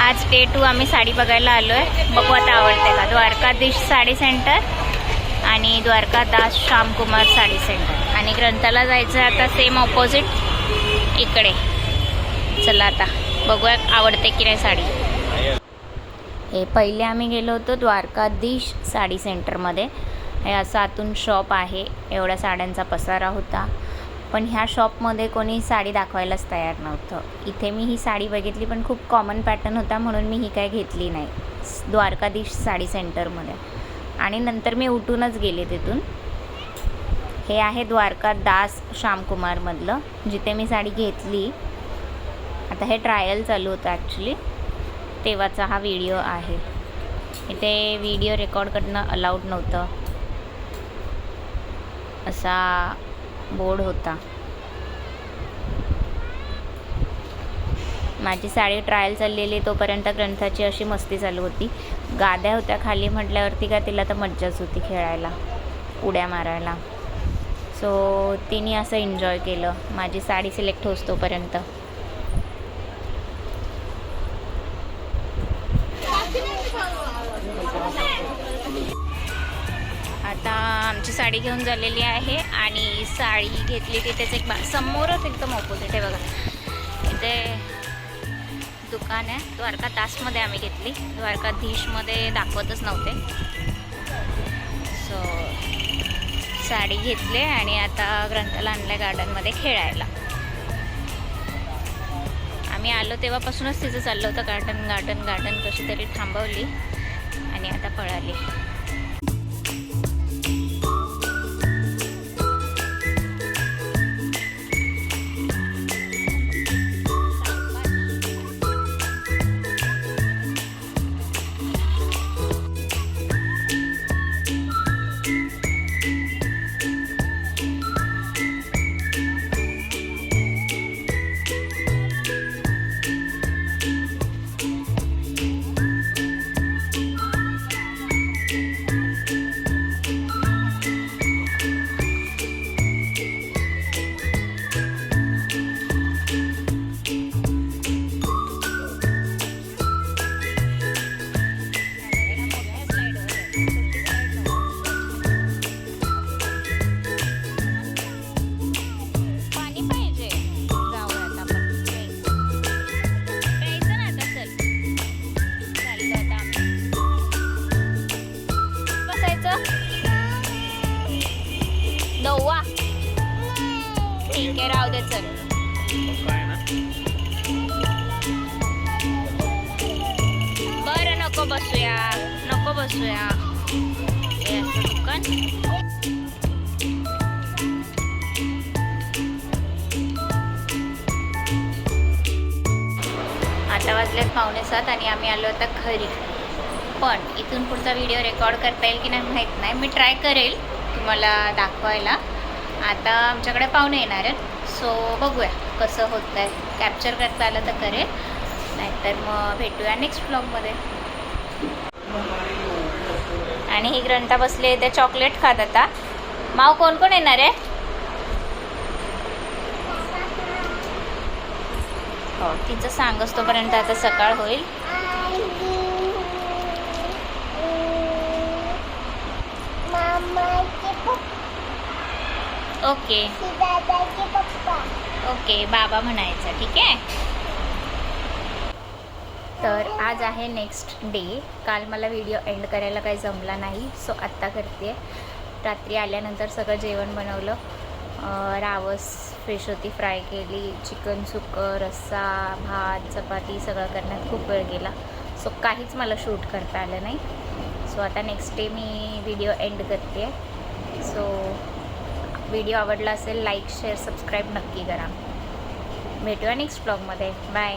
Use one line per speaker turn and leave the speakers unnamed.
आज डे 2 आम्ही साडी बघायला आलो आहे. बघू आता आवडते का. द्वारकाधीश साडी सेंटर आणि द्वारकादास श्यामकुमार साडी सेंटर आणि ग्रंथाला जायचं आहे आता सेम ऑपोजिट इकडे. चला आता बघूया आवडते की नाही साडी. हे पहिले आम्ही गेलो होतो द्वारकाधीश साडी सेंटरमध्ये. हे असं आतून शॉप आहे. एवढ्या साड्यांचा पसारा होता, पण ह्या शॉपमध्ये कोणी साडी दाखवायलाच तयार नव्हतं. इथे मी ही साडी बघितली, पण खूप कॉमन पॅटर्न होता म्हणून मी ही काय घेतली नाही द्वारकाधीश साडी सेंटरमध्ये. आणि नंतर मी उठूनच गेले तिथून. हे आहे द्वारकादास श्यामकुमारमधलं जिथे मी साडी घेतली. आता हे ट्रायल चालू होतं ॲक्च्युली, तेव्हाचा हा व्हिडिओ आहे. इथे व्हिडिओ रेकॉर्ड करणं अलाउड नव्हतं, असा बोर्ड होता. माझी साडी ट्रायल चाललेली तोपर्यंत ग्रंथाची अशी मस्ती चालू होती. गाद्या होत्या खाली म्हटल्यावरती का तिला तर मज्जाच होती खेळायला, उड्या मारायला. सो तिने असं एन्जॉय केलं माझी साडी सिलेक्ट होस तोपर्यंत. आता आमची साडी घेऊन झालेली आहे आणि साडी घेतली तिथेच एक समोरच एकदम ऑपोजिट आहे बघा. इथे दुकान आहे. द्वारकादासमध्ये आम्ही घेतली, द्वारकाधीशमध्ये दाखवतच नव्हते. सो साडी घेतली आणि आता ग्रंथाला आणलं गार्डनमध्ये खेळायला. आम्ही आलो तेव्हापासूनच तिचं चाललं होतं गार्डन गार्डन गार्डन. कशी तरी थांबवली आणि आता पळाली. ठीक आहे, राहू दे चल. बरं नको बसूया, नको बसूया. हे असं दुकान. आता वाजलेत 6:45 आणि आम्ही आलो आता घरी. पण इथून पुढचा व्हिडिओ रेकॉर्ड करता येईल की नाही माहीत नाही. मी ट्राय करेल तुम्हाला दाखवायला. आता आमच्याकडे पाहुणे येणार आहेत, सो बघूया कसं होतं आहे. कॅप्चर करता आलं तर करेल, नाहीतर मग भेटूया नेक्स्ट व्लॉगमध्ये. आणि ही ग्रंथा बसले ते चॉकलेट खात. आता माव कोण कोण येणार आहे? हो, तिचं सांगच तोपर्यंत आता सकाळ होईल. ओके ओके, बाबा म्हणायचं. ठीक आहे. तर आज आहे नेक्स्ट डे. काल मला व्हिडिओ एंड करायला काही जमला नाही, सो आत्ता करते. रात्री आल्यानंतर सगळं जेवण बनवलं. रावस फिश होती, फ्राय केली, चिकन सुकं, रस्सा, भात, चपाती सगळं करण्यात खूप वेळ गेला. सो काहीच मला शूट करता आलं नाही. सो आता नेक्स्ट डे मी व्हिडिओ एंड करते. सो व्हिडिओ आवडला असेल लाईक शेअर सबस्क्राईब नक्की करा. भेटूया नेक्स्ट ब्लॉगमध्ये. बाय.